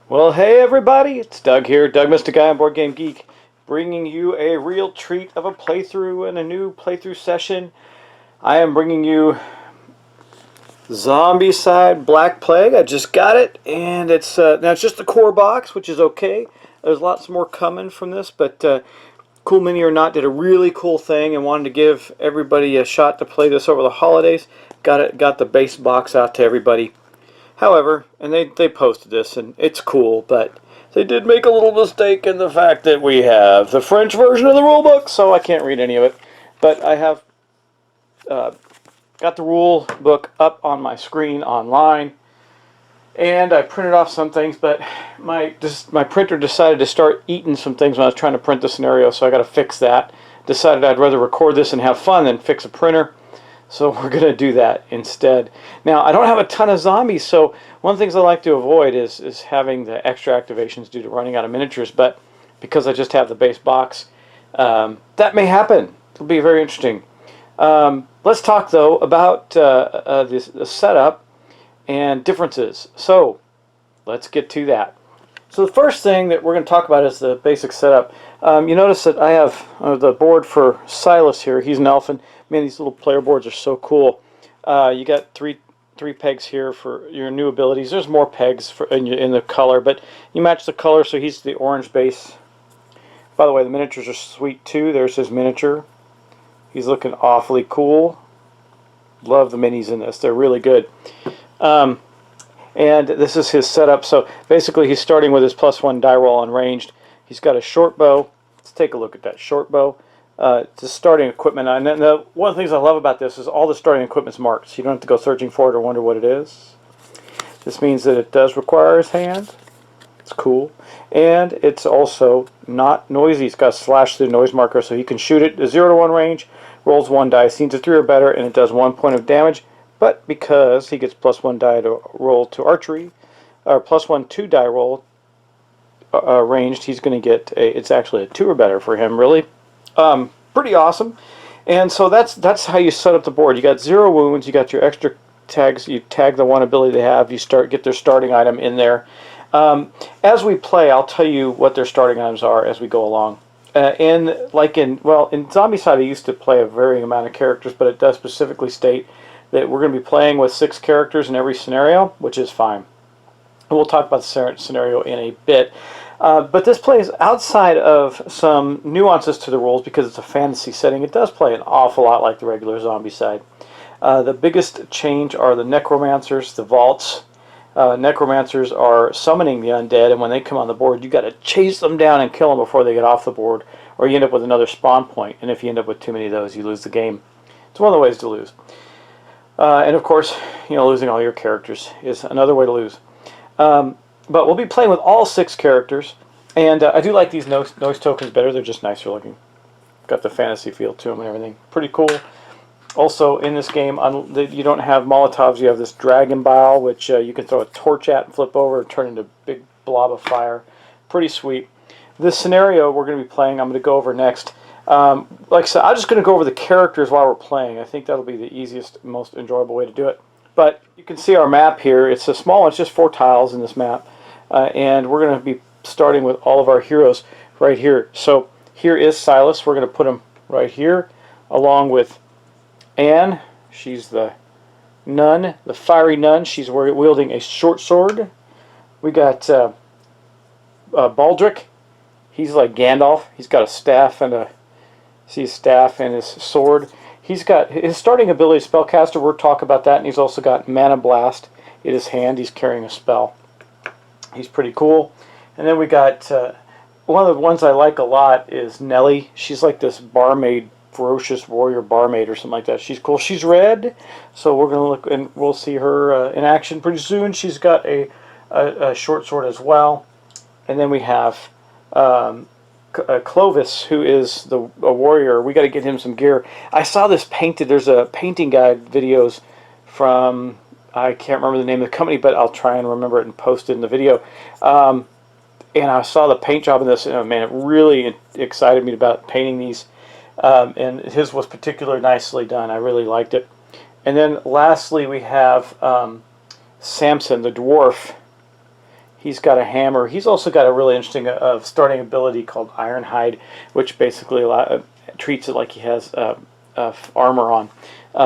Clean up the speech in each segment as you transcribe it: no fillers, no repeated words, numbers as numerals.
Well, hey everybody, it's Doug here, Dougmysticeye on Board Game Geek, bringing you a real treat of a playthrough and a new playthrough session. I am bringing you Zombicide Black Plague. I just got it, and it's now it's just the core box, which is okay. There's lots more coming from this, but Cool Mini or Not did a really cool thing and wanted to give everybody a shot to play this over the holidays. Got the base box out to everybody. However, and they posted this, and it's cool, but they did make a little mistake in the fact that we have the French version of the rulebook, so I can't read any of it. But I have got the rule book up on my screen online, and I printed off some things, but my printer decided to start eating some things when I was trying to print the scenario, so I got to fix that. Decided I'd rather record this and have fun than fix a printer. So we're going to do that instead. Now, I don't have a ton of zombies, so one of the things I like to avoid is having the extra activations due to running out of miniatures, but because I just have the base box, that may happen. It'll be very interesting. Let's talk, though, about the setup and differences. So let's get to that. So the first thing that we're going to talk about is the basic setup. You notice that I have the board for Silas here. He's an elf, and man, these little player boards are so cool. You got three pegs here for your new abilities. There's more pegs in the color, but you match the color, so he's the orange base. By the way, the miniatures are sweet too. There's his miniature. He's looking awfully cool. Love the minis in this. They're really good. And this is his setup. So basically he's starting with his +1 die roll unranged. He's got a short bow. Let's take a look at that short bow. It's starting equipment. And then one of the things I love about this is all the starting equipment's marked. So you don't have to go searching for it or wonder what it is. This means that it does require his hand. It's cool. And it's also not noisy. It's got a slash through noise marker, so he can shoot it. A 0 to 1 range, rolls 1 die, scenes of 3 or better, and it does 1 point of damage. But because he gets +1 die to roll to archery, or +1 2 die roll ranged, he's going to get it's actually a 2 or better for him, really. Pretty awesome. And so that's how you set up the board. You got 0 wounds, you got your extra tags, you tag the 1 ability they have, you get their starting item in there. As we play, I'll tell you what their starting items are as we go along. In Zombicide I used to play a varying amount of characters, but it does specifically state that we're going to be playing with 6 characters in every scenario, which is fine. And we'll talk about the scenario in a bit. But this plays outside of some nuances to the rules because it's a fantasy setting. It does play an awful lot like the regular Zombicide. The biggest change are the Necromancers, the vaults. Necromancers are summoning the undead, and when they come on the board, you got to chase them down and kill them before they get off the board, or you end up with another spawn point. And if you end up with too many of those, you lose the game. It's one of the ways to lose. And of course, losing all your characters is another way to lose. But we'll be playing with all 6 characters, and I do like these noise tokens better. They're just nicer looking. Got the fantasy feel to them and everything. Pretty cool. Also, in this game, you don't have Molotovs. You have this Dragon Bile, which you can throw a torch at and flip over and turn into a big blob of fire. Pretty sweet. This scenario we're going to be playing, I'm going to go over next. Like I said, I'm just going to go over the characters while we're playing. I think that'll be the easiest, most enjoyable way to do it. But you can see our map here. It's a small one. It's just 4 tiles in this map. And we're going to be starting with all of our heroes right here. So here is Silas. We're going to put him right here, along with Anne. She's the nun, the fiery nun. She's wielding a short sword. We got Baldrick. He's like Gandalf. He's got a staff and his staff and his sword. He's got his starting ability, Spellcaster. We'll talk about that. And he's also got Mana Blast in his hand. He's carrying a spell. He's pretty cool. And then we got one of the ones I like a lot is Nelly. She's like this barmaid, ferocious warrior barmaid or something like that. She's cool. She's red, so we're gonna look and we'll see her in action pretty soon. She's got a short sword as well, and then we have Clovis, who is a warrior. We got to get him some gear. I saw this painted. There's a painting guide videos from, I can't remember the name of the company, but I'll try and remember it and post it in the video. And I saw the paint job in this, and man, it really excited me about painting these. And his was particularly nicely done. I really liked it. And then lastly, we have Samson, the dwarf. He's got a hammer. He's also got a really interesting starting ability called Ironhide, which basically treats it like he has armor on,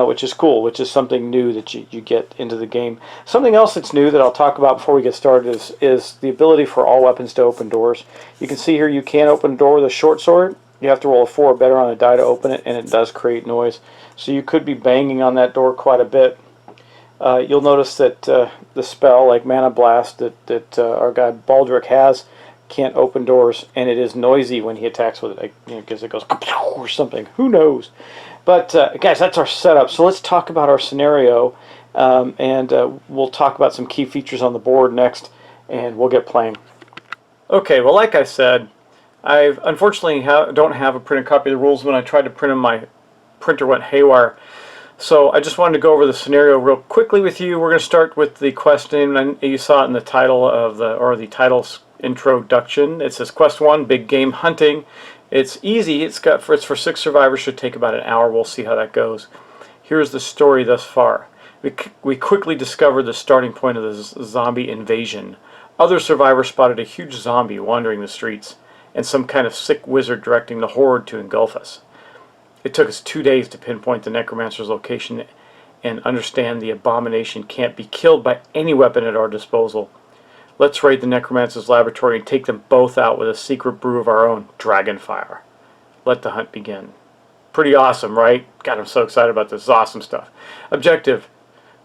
which is cool, which is something new that you get into the game. Something else that's new that I'll talk about before we get started is the ability for all weapons to open doors. You can see here you can open a door with a short sword. You have to roll a 4 or better on a die to open it, and it does create noise. So you could be banging on that door quite a bit. You'll notice that the spell, like Mana Blast, that our guy Baldrick has, can't open doors, and it is noisy when he attacks with it. Because it goes or something. Who knows? But guys, that's our setup. So let's talk about our scenario, and we'll talk about some key features on the board next, and we'll get playing. Okay, well, like I said, I unfortunately don't have a printed copy of the rules. When I tried to print them, my printer went haywire. So I just wanted to go over the scenario real quickly with you. We're going to start with the question, and you saw it in the title of the title's introduction. It says Quest 1, Big Game Hunting. It's easy. It's for 6 survivors. Should take about an hour. We'll see how that goes. Here's the story thus far. We quickly discovered the starting point of the zombie invasion. Other survivors spotted a huge zombie wandering the streets, and some kind of sick wizard directing the horde to engulf us. It took us 2 days to pinpoint the Necromancer's location and understand the abomination can't be killed by any weapon at our disposal. Let's raid the Necromancer's laboratory and take them both out with a secret brew of our own, Dragonfire. Let the hunt begin. Pretty awesome, right? God, I'm so excited about this. This is awesome stuff. Objective.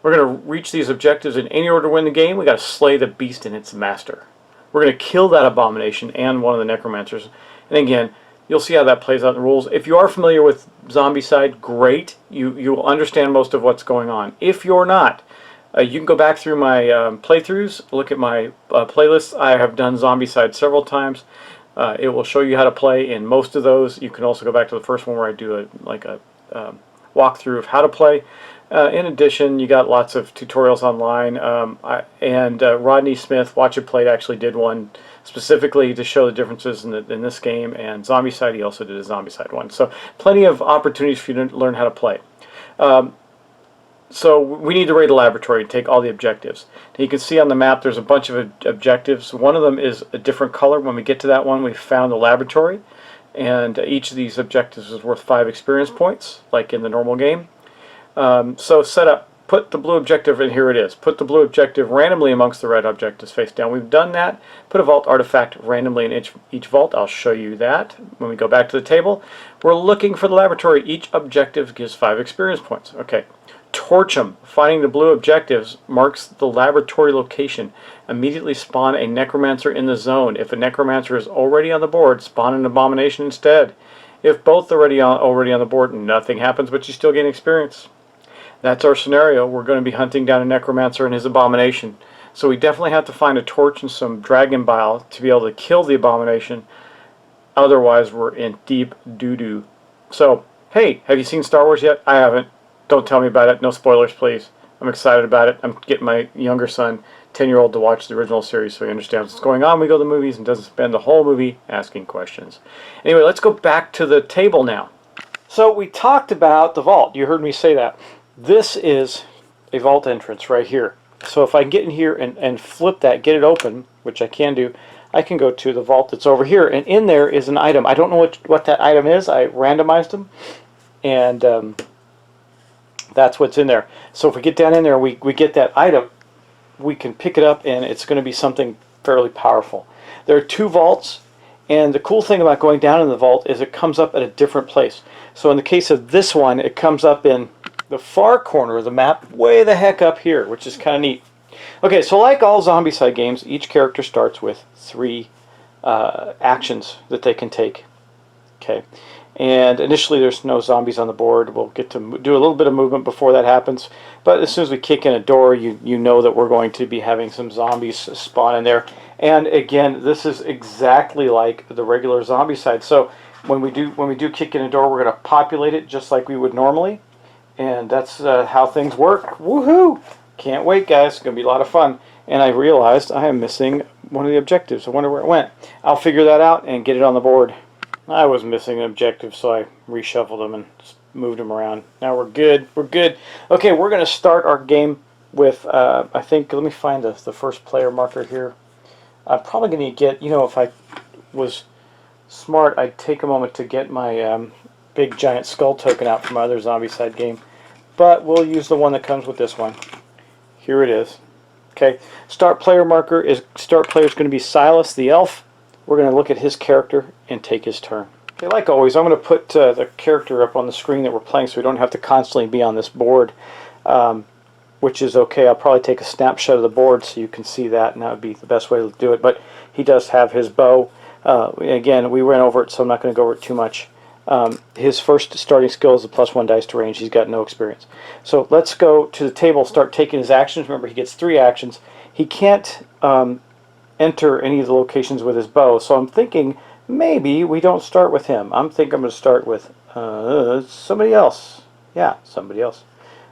We're going to reach these objectives in any order to win the game. We got to slay the beast and its master. We're going to kill that abomination and one of the Necromancers. And again, you'll see how that plays out in the rules. If you are familiar with Zombicide, great. You will understand most of what's going on. If you're not, you can go back through my playthroughs, look at my playlists. I have done Zombicide several times. It will show you how to play in most of those. You can also go back to the first one where I do a walkthrough of how to play. In addition, you got lots of tutorials online, and Rodney Smith, Watch It Played, actually did one specifically to show the differences in this game, and Zombicide, he also did a Zombicide one. So plenty of opportunities for you to learn how to play. So we need to raid the laboratory and take all the objectives. Now you can see on the map there's a bunch of objectives. One of them is a different color. When we get to that one, we found the laboratory, and each of these objectives is worth 5 experience points, like in the normal game. So set up, put the blue objective, and here it is. Put the blue objective randomly amongst the red objectives face down. We've done that. Put a vault artifact randomly in each vault. I'll show you that when we go back to the table. We're looking for the laboratory. Each objective gives 5 experience points. Okay. Torch them. Finding the blue objectives marks the laboratory location. Immediately spawn a Necromancer in the zone. If a Necromancer is already on the board, spawn an Abomination instead. If both are already on the board, nothing happens, but you still gain experience. That's our scenario. We're going to be hunting down a Necromancer and his Abomination. So we definitely have to find a torch and some Dragon Bile to be able to kill the Abomination. Otherwise, we're in deep doo-doo. So, hey, have you seen Star Wars yet? I haven't. Don't tell me about it. No spoilers, please. I'm excited about it. I'm getting my younger son, 10-year-old, to watch the original series so he understands what's going on when we go to the movies and doesn't spend the whole movie asking questions. Anyway, let's go back to the table now. So we talked about the vault. You heard me say that. This is a vault entrance right here. So if I get in here and flip that, get it open, which I can do, I can go to the vault that's over here. And in there is an item. I don't know what that item is. I randomized them. And that's what's in there. So if we get down in there, we get that item, we can pick it up, and it's going to be something fairly powerful. There are 2 vaults, and the cool thing about going down in the vault is it comes up at a different place. So in the case of this one, it comes up in the far corner of the map, way the heck up here, which is kind of neat. Okay, so like all Zombicide games, each character starts with 3 actions that they can take. Okay, and initially there's no zombies on the board. We'll get to do a little bit of movement before that happens, but as soon as we kick in a door, you know that we're going to be having some zombies spawn in there. And again, this is exactly like the regular Zombicide. So when we do kick in a door, we're going to populate it just like we would normally, and that's how things work. Woohoo! Can't wait, guys. It's going to be a lot of fun. And I realized I am missing one of the objectives. I wonder where it went. I'll figure that out and get it on the board. I was missing an objective, so I reshuffled them and just moved them around. Now we're good. We're good. Okay, we're going to start our game with, I think, let me find the first player marker here. I'm probably going to get, if I was smart, I'd take a moment to get my big giant skull token out from my other Zombicide game. But we'll use the one that comes with this one. Here it is. Okay, start player marker is is going to be Silas the elf. We're going to look at his character and take his turn. Okay, like always, I'm going to put the character up on the screen that we're playing so we don't have to constantly be on this board, which is okay. I'll probably take a snapshot of the board so you can see that, and that would be the best way to do it. But he does have his bow. Again, we ran over it, so I'm not going to go over it too much. His first starting skill is a +1 dice to range. He's got no experience. So let's go to the table, start taking his actions. Remember, he gets 3 actions. He can't enter any of the locations with his bow, so I'm thinking maybe we don't start with him. I'm going to start with somebody else. Yeah, somebody else.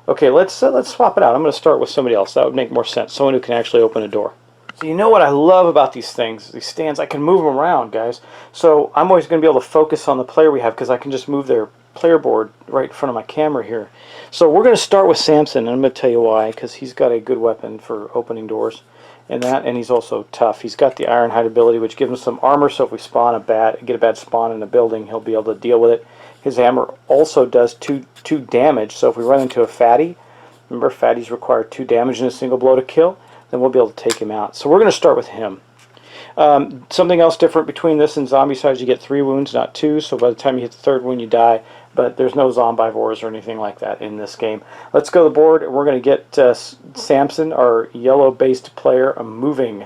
Okay, let's swap it out. I'm going to start with somebody else. That would make more sense. Someone who can actually open a door. So you know what I love about these things, these stands? I can move them around, guys. So I'm always going to be able to focus on the player we have because I can just move their player board right in front of my camera here. So we're going to start with Samson, and I'm going to tell you why, because he's got a good weapon for opening doors. And he's also tough. He's got the Ironhide ability, which gives him some armor, so if we get a bad spawn in a building, he'll be able to deal with it. His hammer also does 2 damage, so if we run into a fatty, remember fatties require 2 damage in a single blow to kill, then we'll be able to take him out. So we're going to start with him. Something else different between this and Zombicide is you get 3 wounds, not 2, so by the time you hit the 3rd wound you die, but there's no zombivores or anything like that in this game. Let's go to the board, and we're going to get Samson, our yellow-based player, moving.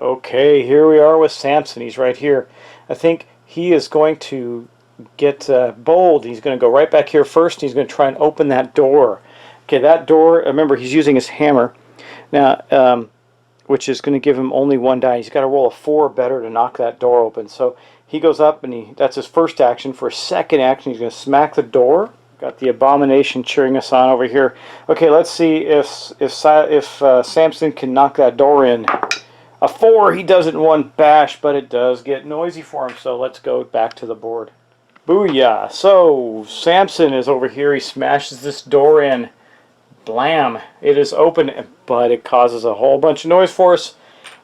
Okay, here we are with Samson. He's right here. I think he is going to get bold. He's going to go right back here first, and he's going to try and open that door. Okay, that door, remember, he's using his hammer. Now, which is going to give him only 1 die. He's got to roll a 4 or better to knock that door open. So he goes up, and that's his first action. For his second action, he's going to smack the door. Got the abomination cheering us on over here. Okay, let's see if Samson can knock that door in. A 4, he does it in 1 bash, but it does get noisy for him. So let's go back to the board. Booyah! So Samson is over here. He smashes this door in. Blam! It is open, but it causes a whole bunch of noise for us.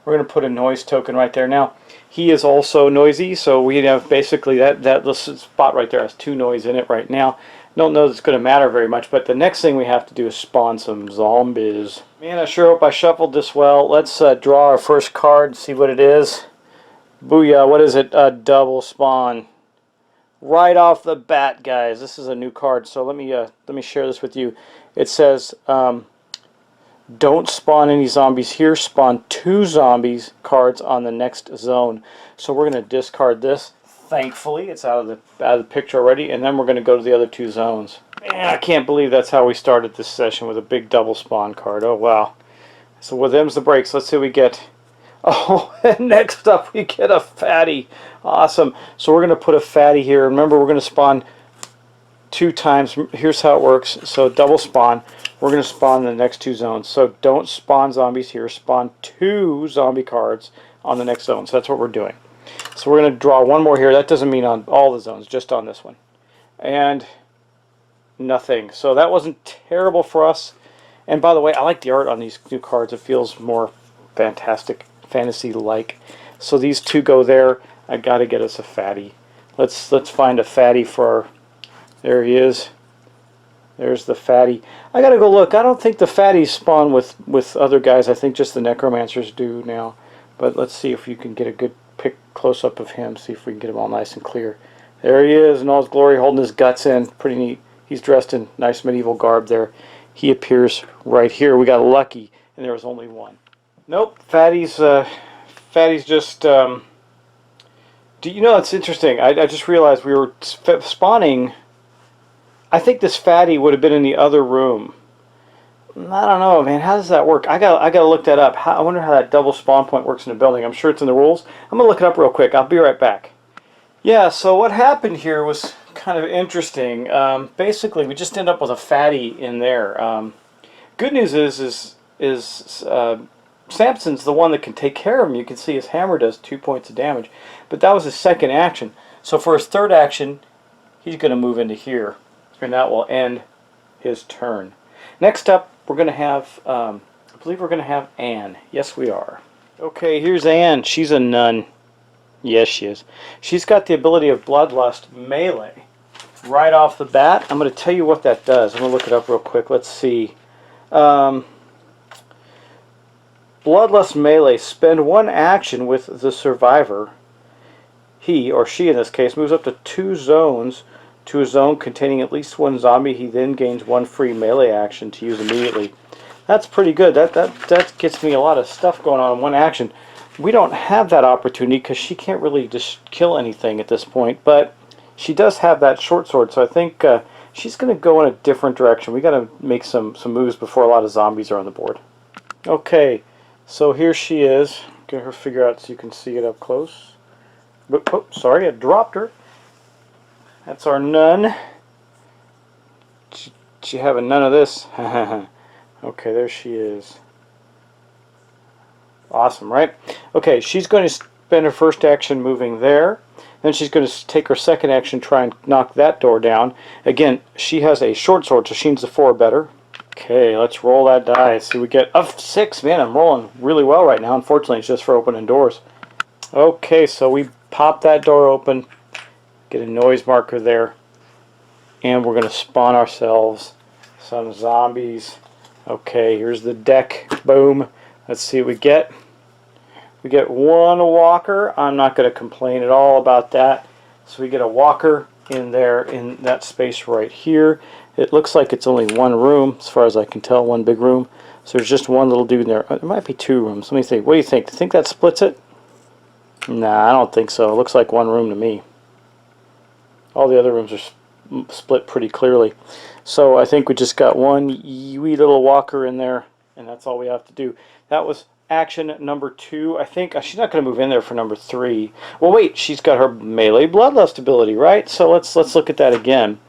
We're going to put a noise token right there. Now, he is also noisy, so we have basically that spot right there has 2 noise in it right now. Don't know that it's going to matter very much, but the next thing we have to do is spawn some zombies. Man, I sure hope I shuffled this well. Let's draw our first card and see what it is. Booyah! What is it? A double spawn. Right off the bat, guys. This is a new card, so let me share this with you. It says, don't spawn any zombies here. Spawn 2 zombies cards on the next zone. So we're going to discard this. Thankfully, it's out of the picture already, and then we're going to go to the other 2 zones. Man, I can't believe that's how we started this session with a big double spawn card. Oh, wow. So with them's the breaks. Let's see what we get. Oh, and next up we get a fatty. Awesome. So we're going to put a fatty here. Remember, we're going to spawn 2 times. Here's how it works. So double spawn. We're going to spawn in the next 2 zones. So don't spawn zombies here. Spawn 2 zombie cards on the next zone. So that's what we're doing. So we're going to draw 1 more here. That doesn't mean on all the zones, just on this one. And nothing. So that wasn't terrible for us. And by the way, I like the art on these new cards. It feels more fantastic, fantasy-like. So these 2 go there. I got to get us a fatty. Let's find a fatty for our... There he is. There's the fatty. I gotta go look. I don't think the fatties spawn with other guys. I think just the Necromancers do now. But let's see if you can get a good pick close-up of him. See if we can get him all nice and clear. There he is in all his glory, holding his guts in. Pretty neat. He's dressed in nice medieval garb there. He appears right here. We got lucky, and there was only 1. Nope. Fatty's just Do you know, it's interesting. I just realized we were spawning. I think this fatty would have been in the other room. I don't know, man. How does that work? I gotta look that up. I wonder how that double spawn point works in a building. I'm sure it's in the rules. I'm gonna look it up real quick. I'll be right back. Yeah. So what happened here was kind of interesting. Basically, we just end up with a fatty in there. Good news is Samson's the one that can take care of him. You can see his hammer does 2 points of damage, but that was his second action. So for his third action, he's going to move into here, and that will end his turn. Next up, we're going to have, I believe we're going to have Anne. Yes, we are. Okay, here's Anne. She's a nun. Yes, she is. She's got the ability of bloodlust melee right off the bat. I'm going to tell you what that does. I'm going to look it up real quick. Let's see. Bloodlust melee. Spend one action with the survivor. He, or she in this case, moves up to 2 zones to a zone containing at least 1 zombie. He then gains 1 free melee action to use immediately. That's pretty good. That gets me a lot of stuff going on in one action. We don't have that opportunity because she can't really just kill anything at this point, but she does have that short sword, so I think she's going to go in a different direction. We got to make some moves before a lot of zombies are on the board. Okay, so here she is. Get her figure out so you can see it up close. Oh, sorry, I dropped her. That's our nun. She having none of this. Okay, there she is. Awesome, right? Okay, she's going to spend her first action moving there. Then she's going to take her second action, try and knock that door down. Again, she has a short sword, so she needs a 4 better. Okay, let's roll that die. See, we get a 6. Man, I'm rolling really well right now. Unfortunately, it's just for opening doors. Okay, so we pop that door open, get a noise marker there, and we're going to spawn ourselves some zombies. Okay, here's the deck. Boom. Let's see what we get. We get 1 walker. I'm not going to complain at all about that. So we get a walker in there in that space right here. It looks like it's only 1 room, as far as I can tell, 1 big room. So there's just 1 little dude in there. There might be 2 rooms. Let me think. What do you think? Do you think that splits it? Nah, I don't think so. It looks like 1 room to me. All the other rooms are split pretty clearly. So I think we just got 1 wee little walker in there, and that's all we have to do. That was action number 2. I think she's not going to move in there for number 3. Well, wait, she's got her melee bloodlust ability, right? So let's look at that again.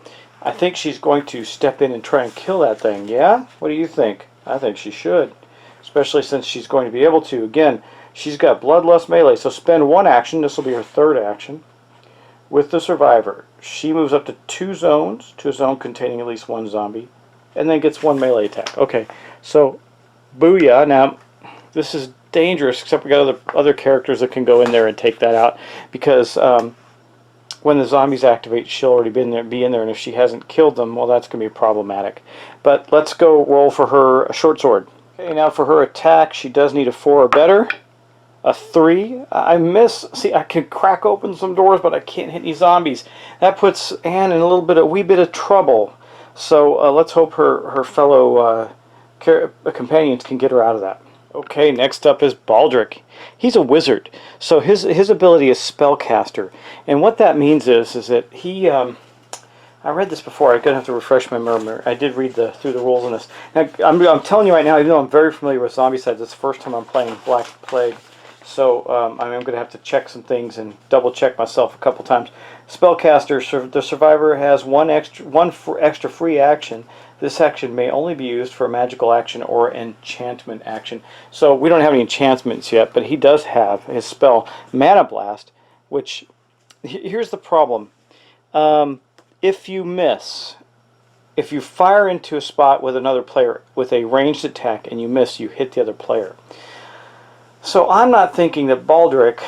I think she's going to step in and try and kill that thing. Yeah? What do you think? I think she should, especially since she's going to be able to. Again, she's got bloodlust melee, so spend 1 action. This will be her 3rd action with the survivor. She moves up to 2 zones, to a zone containing at least 1 zombie, and then gets 1 melee attack. Okay, so booyah. Now, this is dangerous, except we got other characters that can go in there and take that out, because when the zombies activate, she'll already be in there, and if she hasn't killed them, well, that's going to be problematic. But let's go roll for her a short sword. Okay, now for her attack, she does need a 4 or better. A 3. I miss. See, I can crack open some doors, but I can't hit any zombies. That puts Anne in a wee bit of trouble. So let's hope her fellow companions can get her out of that. Okay, next up is Baldrick. He's a wizard, so his ability is spellcaster, and what that means is that he. I read this before. I'm gonna have to refresh my memory. I did read through the rules on this. Now, I'm telling you right now, even though I'm very familiar with Zombicide, it's the first time I'm playing Black Plague. So I'm going to have to check some things and double check myself a couple times. Spellcaster, the survivor has one extra free action. This action may only be used for a magical action or enchantment action. So we don't have any enchantments yet, but he does have his spell Mana Blast, which, here's the problem. If you miss, if you fire into a spot with another player with a ranged attack and you miss, you hit the other player. So I'm not thinking that Baldrick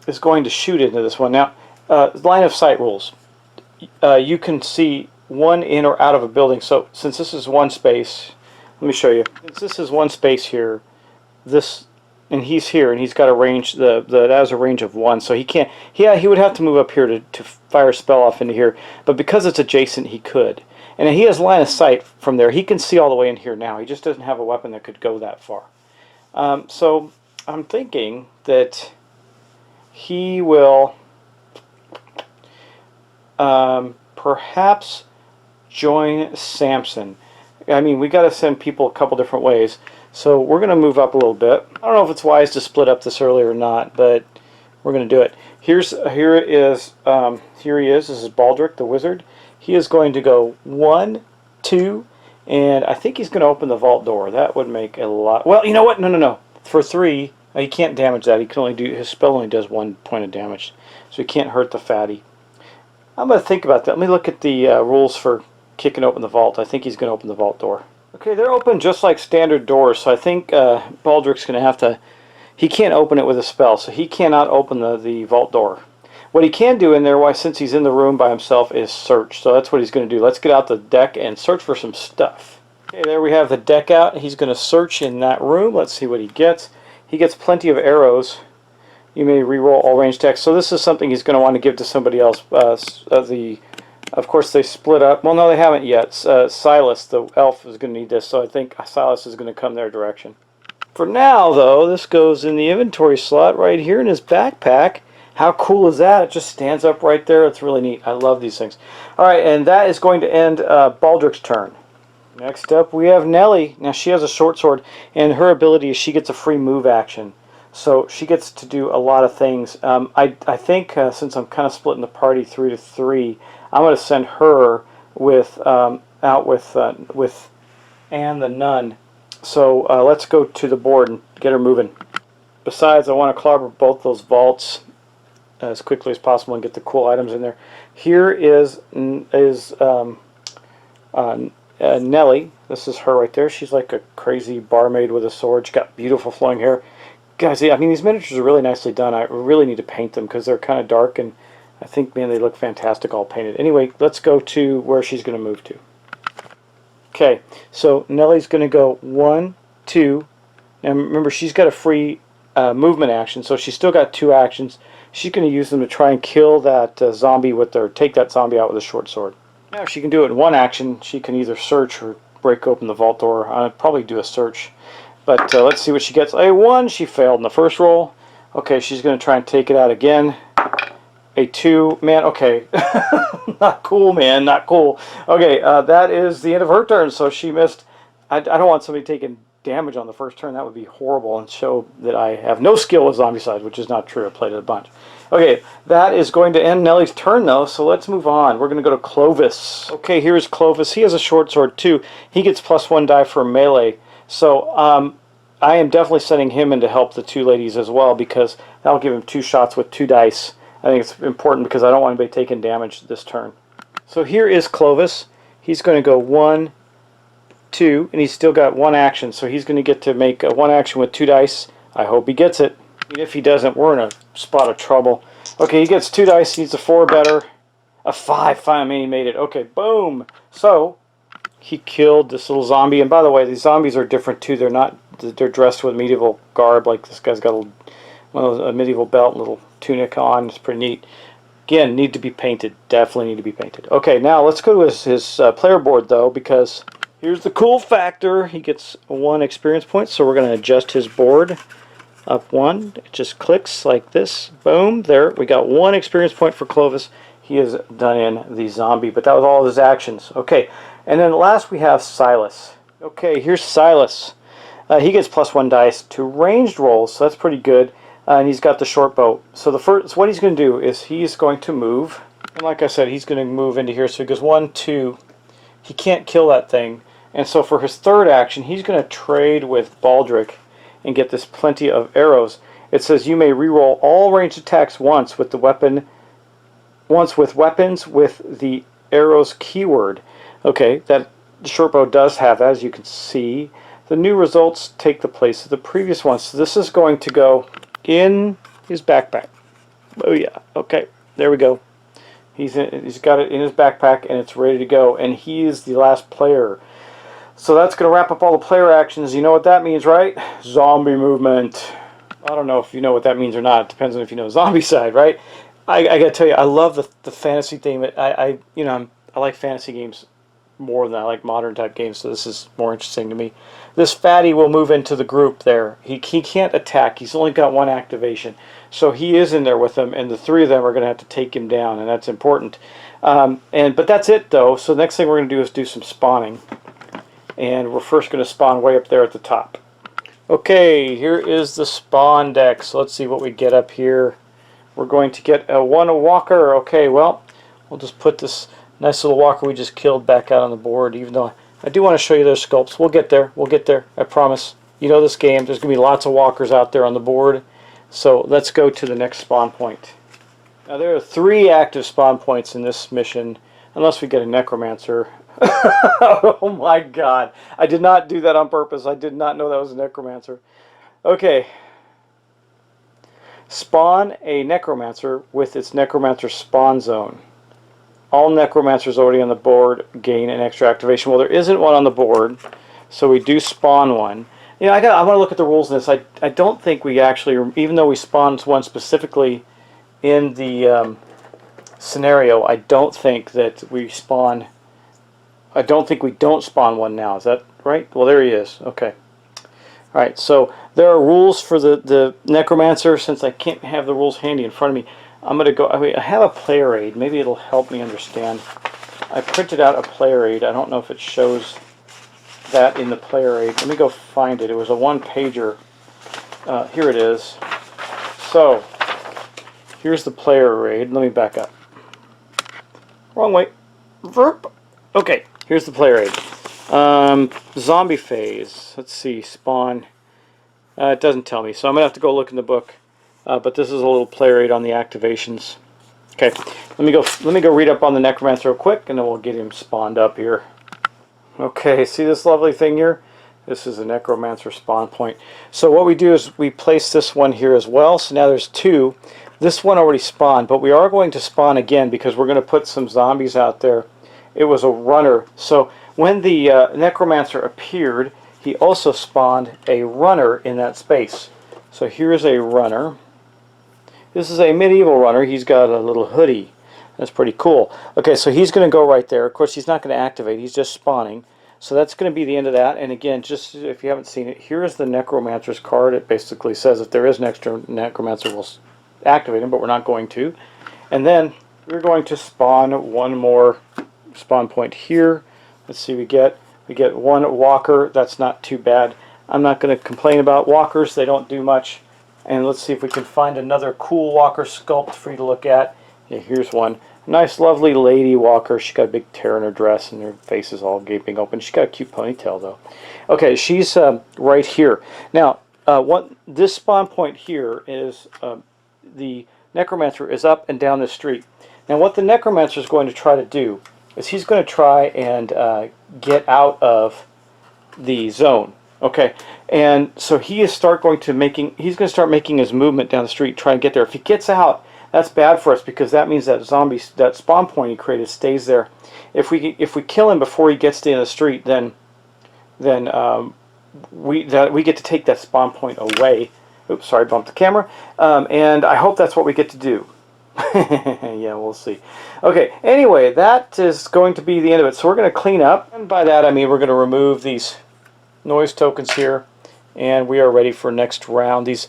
is going to shoot into this one. Now, line of sight rules. You can see 1 in or out of a building. So since this is 1 space, let me show you. Since this is 1 space here, and he's here, and he's got a range. That has a range of 1, so he can't. Yeah, he would have to move up here to fire a spell off into here. But because it's adjacent, he could. And he has line of sight from there. He can see all the way in here now. He just doesn't have a weapon that could go that far. So I'm thinking that he will perhaps join Samson. I mean, we got to send people a couple different ways. So we're going to move up a little bit. I don't know if it's wise to split up this early or not, but we're going to do it. Here he is. This is Baldrick, the wizard. He is going to go 1, 2, and I think he's going to open the vault door. That would make a lot. Well, you know what? No. For 3, he can't damage that. He can only do, his spell only does 1 point of damage, so he can't hurt the fatty. I'm going to think about that. Let me look at the rules for kicking open the vault. I think he's going to open the vault door. Okay, they're open just like standard doors, so I think Baldrick's going to have to... He can't open it with a spell, so he cannot open the vault door. What he can do in there, since he's in the room by himself, is search. So that's what he's going to do. Let's get out the deck and search for some stuff. Okay, there we have the deck out. He's going to search in that room. Let's see what he gets. He gets plenty of arrows. You may re-roll all ranged attacks. So this is something he's going to want to give to somebody else. Of course, they split up. Well, no, they haven't yet. Silas, the elf, is going to need this, so I think Silas is going to come their direction. For now, though, this goes in the inventory slot right here in his backpack. How cool is that? It just stands up right there. It's really neat. I love these things. All right, and that is going to end Baldrick's turn. Next up, we have Nelly. Now, she has a short sword, and her ability is she gets a free move action. So she gets to do a lot of things. I think since I'm kind of splitting the party 3 to 3, I'm going to send her with out with Anne the nun. So let's go to the board and get her moving. Besides, I want to clobber both those vaults as quickly as possible and get the cool items in there. Here is Nelly. This is her right there. She's like a crazy barmaid with a sword. She's got beautiful flowing hair. Guys, I mean, these miniatures are really nicely done. I really need to paint them because they're kind of dark, and I think, man, they look fantastic all painted. Anyway, let's go to where she's going to move to. Okay, so Nelly's going to go 1, 2. Now remember, she's got a free movement action, so she's still got 2 actions. She's going to use them to try and kill that zombie take that zombie out with a short sword. Now, if she can do it in 1 action, she can either search or break open the vault door. I'd probably do a search. But let's see what she gets. A 1, she failed in the first roll. Okay, she's going to try and take it out again. A 2, man, okay. Not cool, man, not cool. Okay, that is the end of her turn, so she missed. I don't want somebody taking damage on the first turn. That would be horrible and show that I have no skill with Zombicide, which is not true. I played it a bunch. Okay, that is going to end Nelly's turn, though, so let's move on. We're going to go to Clovis. Okay, here's Clovis. He has a short sword, too. He gets +1 die for melee. So I am definitely sending him in to help the 2 ladies as well, because that'll give him 2 shots with 2 dice. I think it's important because I don't want anybody taking damage this turn. So here is Clovis. He's going to go 1, 2, and he's still got 1 action, so he's going to get to make 1 action with 2 dice. I hope he gets it. If he doesn't, we're in a spot of trouble. Okay, he gets 2 dice, he needs a 4 better. A 5, finally he made it. Okay, boom. So he killed this little zombie, and by the way, these zombies are different too. They're dressed with medieval garb, like this guy's got a medieval belt, little tunic on. It's pretty neat. Again, need to be painted. Definitely need to be painted. Okay, now let's go to his player board, though, because here's the cool factor. He gets 1 experience point, so we're going to adjust his board up 1. It just clicks like this. Boom. There. We got 1 experience point for Clovis. He is done in the zombie, but that was all of his actions. Okay, and then last we have Silas. Okay, here's Silas. He gets +1 dice to ranged rolls, so that's pretty good. And he's got the short bow. So what he's going to do is he's going to move. And like I said, he's going to move into here. So he goes 1, 2. He can't kill that thing. And so for his 3rd action, he's going to trade with Baldrick and get this plenty of arrows. It says you may reroll all ranged attacks once with weapons with the arrows keyword. Okay, that short bow does have that, as you can see. The new results take the place of the previous ones. So this is going to go in his backpack. Oh yeah, okay, there we go. He's got it in his backpack and it's ready to go, and he is the last player. So that's going to wrap up all the player actions. You know what that means, right? Zombie movement. I don't know if you know what that means or not. It depends on if you know Zombicide, right? I got to tell you, I love the fantasy theme. I like fantasy games more than I like modern type games, so this is more interesting to me. This fatty will move into the group there. He can't attack. He's only got 1 activation. So he is in there with them, and the three of them are going to have to take him down, and that's important. But that's it, though. So the next thing we're going to do is do some spawning. And we're first going to spawn way up there at the top. Okay, here is the spawn deck. So let's see what we get up here. We're going to get a walker. Okay, well, we'll just put this nice little walker we just killed back out on the board, even though I do want to show you those sculpts. We'll get there. We'll get there. I promise. You know this game. There's going to be lots of walkers out there on the board. So let's go to the next spawn point. Now there are 3 active spawn points in this mission, unless we get a Necromancer. Oh my god. I did not do that on purpose. I did not know that was a Necromancer. Okay. Spawn a Necromancer with its Necromancer spawn zone. All Necromancers already on the board gain an extra activation. Well, there isn't one on the board, so we do spawn one. You know, I want to look at the rules in this. I don't think we actually, even though we spawned one specifically in the scenario, I don't think that we spawn. I don't think we don't spawn one now. Is that right? Well, there he is. Okay. All right. So there are rules for the Necromancer. Since I can't have the rules handy in front of me, I'm going to go. I have a player aid. Maybe it'll help me understand. I printed out a player aid. I don't know if it shows that in the player aid. Let me go find it. It was a 1-pager. Here it is. So here's the player aid. Let me back up. Wrong way. Verp. Okay. Here's the player aid. Zombie phase. Let's see. Spawn. It doesn't tell me, so I'm going to have to go look in the book. But this is a little player aid on the activations. Okay. Let me go read up on the Necromancer real quick, and then we'll get him spawned up here. Okay. See this lovely thing here? This is a Necromancer spawn point. So what we do is we place this one here as well. So now there's 2. This one already spawned, but we are going to spawn again because we're going to put some zombies out there. It was a runner. So when the Necromancer appeared, he also spawned a runner in that space. So here's a runner. This is a medieval runner. He's got a little hoodie. That's pretty cool. Okay, so he's going to go right there. Of course, he's not going to activate. He's just spawning. So that's going to be the end of that. And again, just if you haven't seen it, here's the Necromancer's card. It basically says if there is an extra Necromancer, we'll activate him, but we're not going to. And then we're going to spawn one more spawn point here. Let's see, we get 1 walker. That's not too bad. I'm not going to complain about walkers. They don't do much. And let's see if we can find another cool walker sculpt for you to look at. Yeah, here's one. Nice, lovely lady walker. She's got a big tear in her dress, and her face is all gaping open. She's got a cute ponytail, though. Okay, she's right here. Now, this spawn point here is the Necromancer is up and down the street. Now, what the Necromancer is going to try to do is he's going to try and get out of the zone. Okay, and so he's going to start making his movement down the street, try and get there. If he gets out, that's bad for us because that means that spawn point he created stays there. If we kill him before he gets to the end of the street, then we get to take that spawn point away. Oops, sorry, bumped the camera. And I hope that's what we get to do. Yeah, we'll see. Okay, anyway, that is going to be the end of it. So we're going to clean up, and by that I mean we're going to remove these noise tokens here, and we are ready for next round. These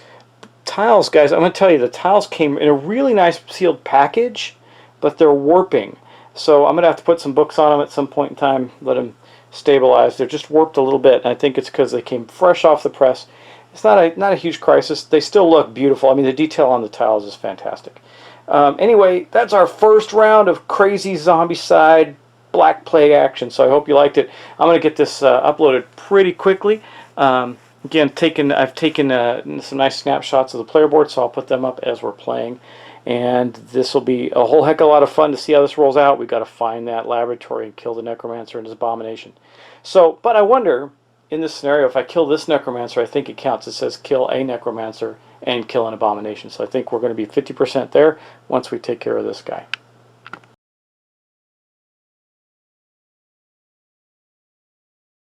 tiles, guys, I'm going to tell you, the tiles came in a really nice sealed package, but they're warping. So I'm going to have to put some books on them at some point in time, let them stabilize. They're just warped a little bit, and I think it's because they came fresh off the press. It's not a huge crisis. They still look beautiful. I mean, the detail on the tiles is fantastic. Anyway, that's our first round of crazy Zombicide Black Plague action. So I hope you liked it. I'm going to get this uploaded pretty quickly. Again, I've taken some nice snapshots of the player board, so I'll put them up as we're playing. And this will be a whole heck of a lot of fun to see how this rolls out. We've got to find that laboratory and kill the Necromancer and his abomination. So, but I wonder, in this scenario, if I kill this Necromancer, I think it counts. It says kill a Necromancer and kill an abomination. So I think we're going to be 50% there once we take care of this guy.